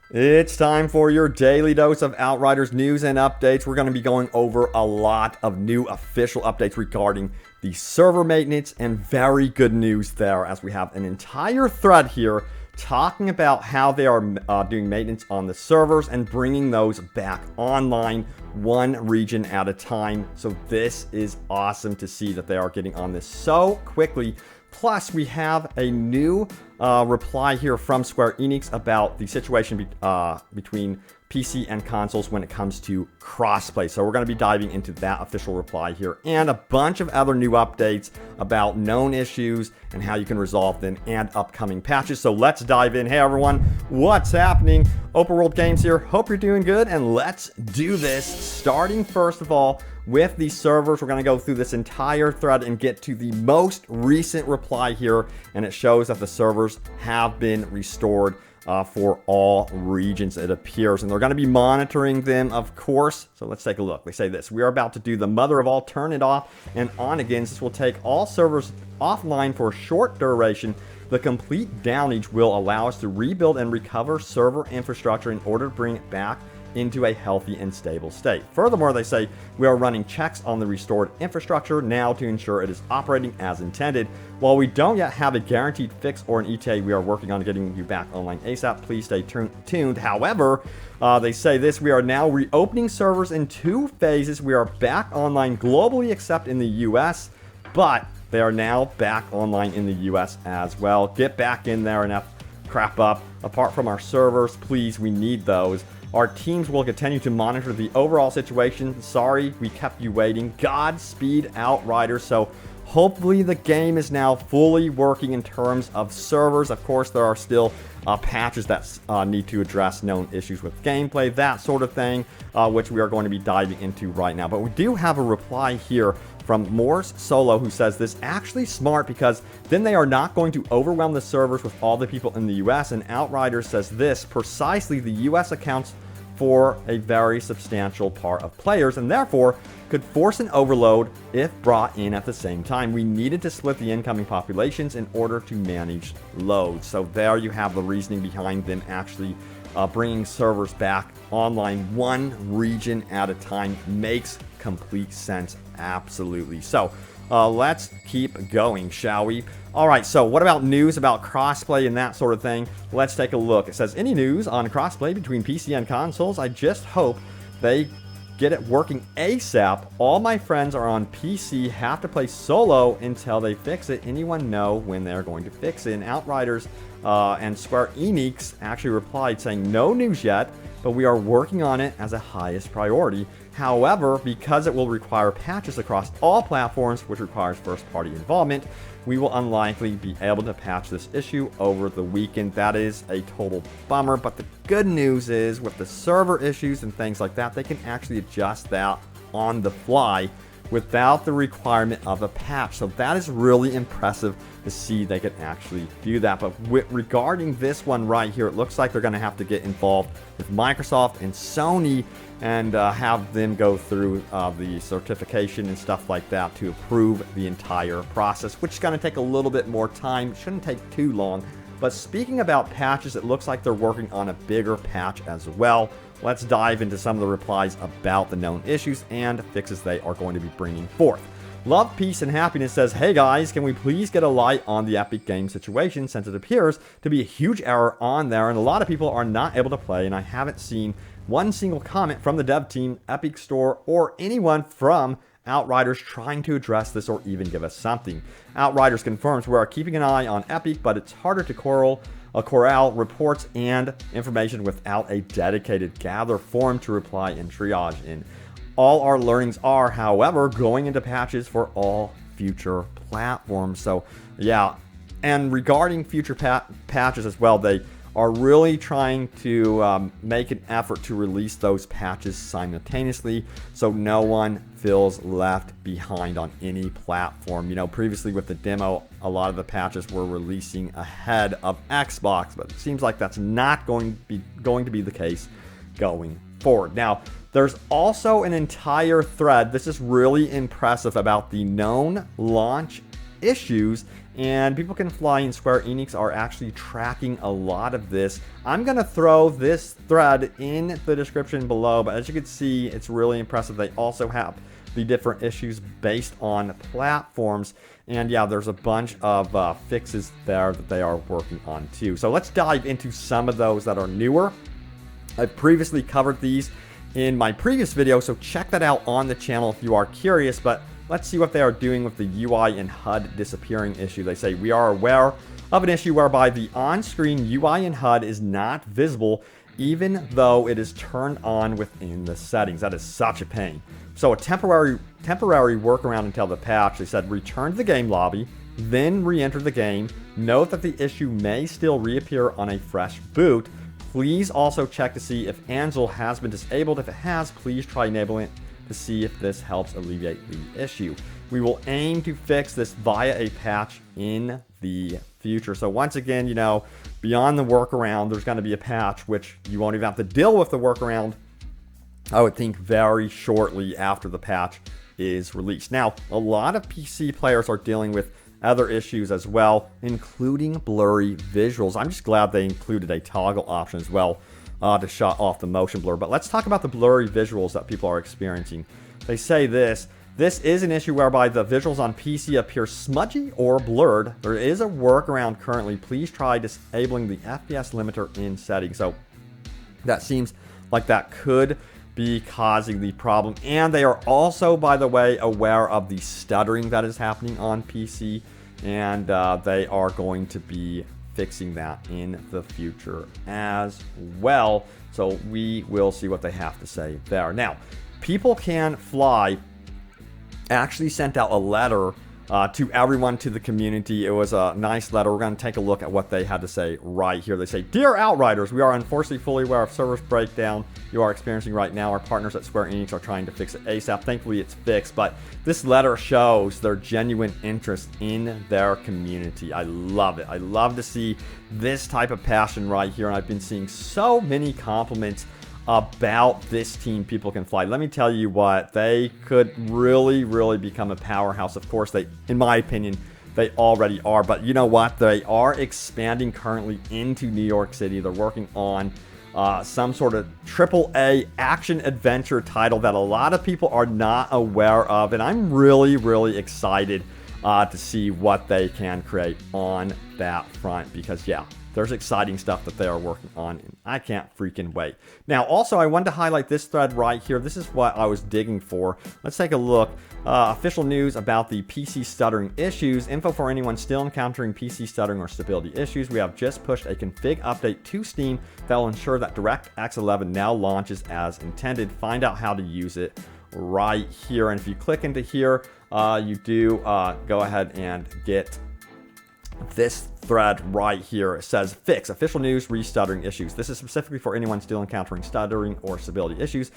It's time for your daily dose of Outriders news and updates. We're going to be going over a lot of new official updates regarding the server maintenance, and very good news there, as we have an entire thread here talking about how they are doing maintenance on the servers and bringing those back online one region at a time. So this is awesome to see that they are getting on this so quickly. Plus, we have a new reply here from Square Enix about the situation between PC and consoles when it comes to crossplay. So we're going to be diving into that official reply here, and a bunch of other new updates about known issues and how you can resolve them and upcoming patches. So let's dive in. Hey everyone, what's happening? Open World Games here. Hope you're doing good, and let's do this. Starting first of all with the servers, we're going to go through this entire thread and get to the most recent reply here, and it shows that the servers have been restored for all regions, it appears, and they're going to be monitoring them, of course. So let's take a look. They say this: we are about to do the mother of all turn it off and on again. This will take all servers offline for a short duration. The complete downage will allow us to rebuild and recover server infrastructure in order to bring it back into a healthy and stable state. Furthermore, they say we are running checks on the restored infrastructure now to ensure it is operating as intended. While we don't yet have a guaranteed fix or an ETA, we are working on getting you back online ASAP. Please stay tuned. However, they say this: we are now reopening servers in 2 phases. We are back online globally except in the US, but they are now back online in the US as well. Get back in there and crap up. Apart from our servers, please, we need those. Our teams will continue to monitor the overall situation. Sorry we kept you waiting. Godspeed, Outriders. So hopefully the game is now fully working in terms of servers. Of course, there are still patches that need to address known issues with gameplay, that sort of thing, which we are going to be diving into right now. But we do have a reply here from Morse Solo, who says this actually smart because then they are not going to overwhelm the servers with all the people in the US. And Outriders says this: precisely, the US accounts for a very substantial part of players and therefore could force an overload if brought in at the same time. We needed to split the incoming populations in order to manage loads. So there you have the reasoning behind them actually bringing servers back online one region at a time. Makes complete sense. Absolutely. So let's keep going, shall we? All right, so what about news about crossplay and that sort of thing? Let's take a look. It says, any news on crossplay between PC and consoles? I just hope they get it working ASAP. All my friends are on PC, have to play solo until they fix it. Anyone know when they're going to fix it? And Outriders and Square Enix actually replied saying, no news yet, but we are working on it as a highest priority. However, because it will require patches across all platforms, which requires first-party involvement, we will unlikely be able to patch this issue over the weekend. That is a total bummer, but the good news is with the server issues and things like that, they can actually adjust that on the fly without the requirement of a patch. So that is really impressive to see they can actually do that. But regarding this one right here, it looks like they're going to have to get involved with Microsoft and Sony and have them go through the certification and stuff like that to approve the entire process, which is going to take a little bit more time. Shouldn't take too long. But speaking about patches, it looks like they're working on a bigger patch as well. Let's dive into some of the replies about the known issues and fixes they are going to be bringing forth. Love, Peace, and Happiness says, hey guys, can we please get a light on the Epic Games situation, since it appears to be a huge error on there and a lot of people are not able to play, and I haven't seen one single comment from the dev team, Epic Store, or anyone from Outriders trying to address this or even give us something. Outriders confirms we are keeping an eye on Epic, but it's harder to corral reports and information without a dedicated gather forum to reply and triage in. All our learnings are, however, going into patches for all future platforms. So yeah, and regarding future patches as well, they are really trying to make an effort to release those patches simultaneously so no one feels left behind on any platform. You know, previously with the demo, a lot of the patches were releasing ahead of Xbox, but it seems like that's not going to be the case going forward. Now, there's also an entire thread, this is really impressive, about the known launch issues, and People Can Fly and Square Enix are actually tracking a lot of this. I'm going to throw this thread in the description below, but as you can see, it's really impressive. They also have the different issues based on platforms, and yeah, there's a bunch of fixes there that they are working on too. So let's dive into some of those that are newer. I've previously covered these in my previous video, so check that out on the channel if you are curious, but let's see what they are doing with the UI and HUD disappearing issue. They say, we are aware of an issue whereby the on-screen UI and HUD is not visible even though it is turned on within the settings. That is such a pain. So a temporary workaround until the patch, they said return to the game lobby, then re-enter the game. Note that the issue may still reappear on a fresh boot. Please also check to see if Ansel has been disabled. If it has, please try enabling it to see if this helps alleviate the issue. We will aim to fix this via a patch in the future. So once again, you know, beyond the workaround, there's going to be a patch, which you won't even have to deal with the workaround, I would think, very shortly after the patch is released. Now, a lot of PC players are dealing with other issues as well, including blurry visuals. I'm just glad they included a toggle option as well to shut off the motion blur. But let's talk about the blurry visuals that people are experiencing. They say this is an issue whereby the visuals on PC appear smudgy or blurred. There is a workaround currently. Please try disabling the FPS limiter in settings. So that seems like that could be causing the problem. And they are also, by the way, aware of the stuttering that is happening on PC, and they are going to be fixing that in the future as well. So we will see what they have to say there. Now, People Can Fly actually sent out a letter to everyone, to the community. It was a nice letter. We're going to take a look at what they had to say right here. They say, Dear Outriders, we are unfortunately fully aware of service breakdown you are experiencing right now. Our partners at Square Enix are trying to fix it ASAP. Thankfully, it's fixed, but this letter shows their genuine interest in their community. I love it. I love to see this type of passion right here, and I've been seeing so many compliments about this team, People Can Fly. Let me tell you what, they could really, really become a powerhouse. Of course, they, in my opinion, they already are. But you know what? They are expanding currently into New York City. They're working on some sort of AAA action-adventure title that a lot of people are not aware of. And I'm really, really excited to see what they can create on that front. Because, yeah, there's exciting stuff that they are working on, and I can't freaking wait. Now, also, I wanted to highlight this thread right here. This is what I was digging for. Let's take a look. Official news about the PC stuttering issues. Info for anyone still encountering PC stuttering or stability issues. We have just pushed a config update to Steam that will ensure that DirectX 11 now launches as intended. Find out how to use it right here. And if you click into here, you do go ahead and get this thread right here. It says fix official news re-stuttering issues. This is specifically for anyone still encountering stuttering or stability issues.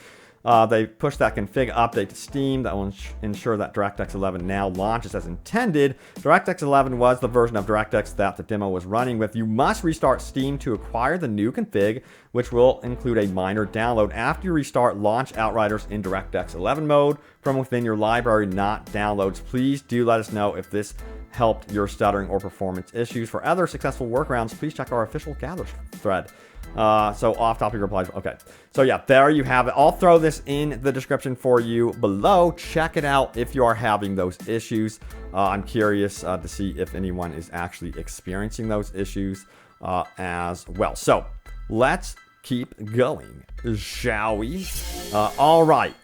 They pushed that config update to Steam that will ensure that DirectX 11 now launches as intended. DirectX 11 was the version of DirectX that the demo was running with. You must restart Steam to acquire the new config, which will include a minor download. After you restart, launch Outriders in DirectX 11 mode from within your library, not downloads. Please do let us know if this helped your stuttering or performance issues. For other successful workarounds, please check our official gather thread. So off-topic replies. Okay, so yeah, there you have it. I'll throw this in the description for you below. Check it out if you are having those issues. I'm curious to see if anyone is actually experiencing those issues as well. So let's keep going, shall we? All right,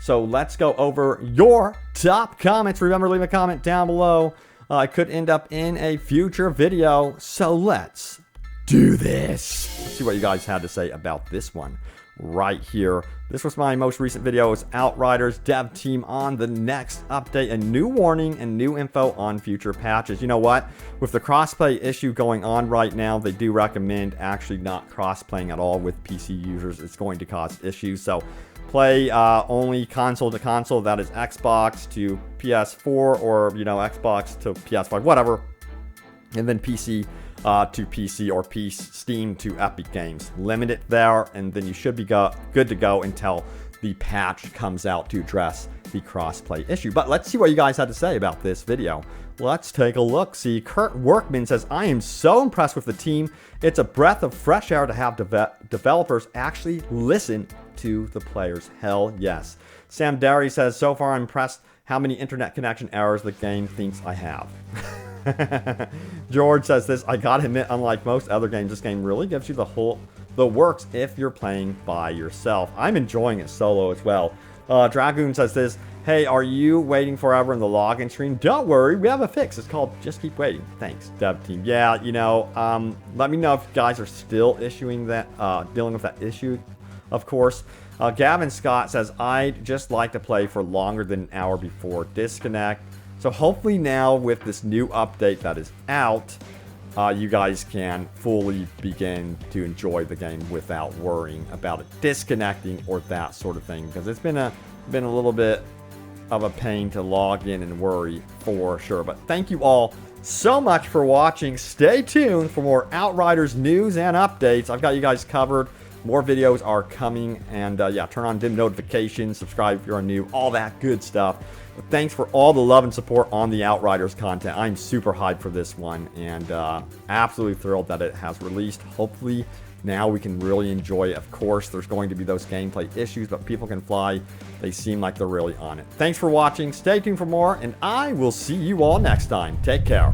so let's go over your top comments. Remember, leave a comment down below. It could end up in a future video, so let's do this. Let's see what you guys had to say about this one right here. This was my most recent video. It's Outriders dev team on the next update. A new warning and new info on future patches. You know what? With the crossplay issue going on right now, they do recommend actually not crossplaying at all with PC users. It's going to cause issues. So play only console to console. That is Xbox to PS4, or Xbox to PS5, whatever. And then PC to PC, or Steam to Epic Games. Limit it there, and then you should be good to go until the patch comes out to address the crossplay issue. But let's see what you guys had to say about this video. Let's take a look. See, Kurt Workman says, I am so impressed with the team. It's a breath of fresh air to have developers actually listen to the players. Hell yes. Sam Derry says, so far I'm impressed how many internet connection errors the game thinks I have. George says this, I gotta admit, unlike most other games, this game really gives you the works if you're playing by yourself. I'm enjoying it solo as well. Dragoon says this, hey, are you waiting forever in the login screen? Don't worry, we have a fix. It's called Just Keep Waiting. Thanks, dev team. Yeah, you know, let me know if you guys are still dealing with that issue, of course. Gavin Scott says, I'd just like to play for longer than an hour before disconnect. So hopefully now with this new update that is out, you guys can fully begin to enjoy the game without worrying about it disconnecting or that sort of thing. Because it's been a little bit of a pain to log in and worry for sure. But thank you all so much for watching. Stay tuned for more Outriders news and updates. I've got you guys covered. More videos are coming, and yeah, turn on dim notifications, subscribe if you're new, all that good stuff. But thanks for all the love and support on the Outriders content. I'm super hyped for this one, and absolutely thrilled that it has released. Hopefully now we can really enjoy it. Of course, there's going to be those gameplay issues, but people can fly. They seem like they're really on it. Thanks for watching. Stay tuned for more, and I will see you all next time. Take care.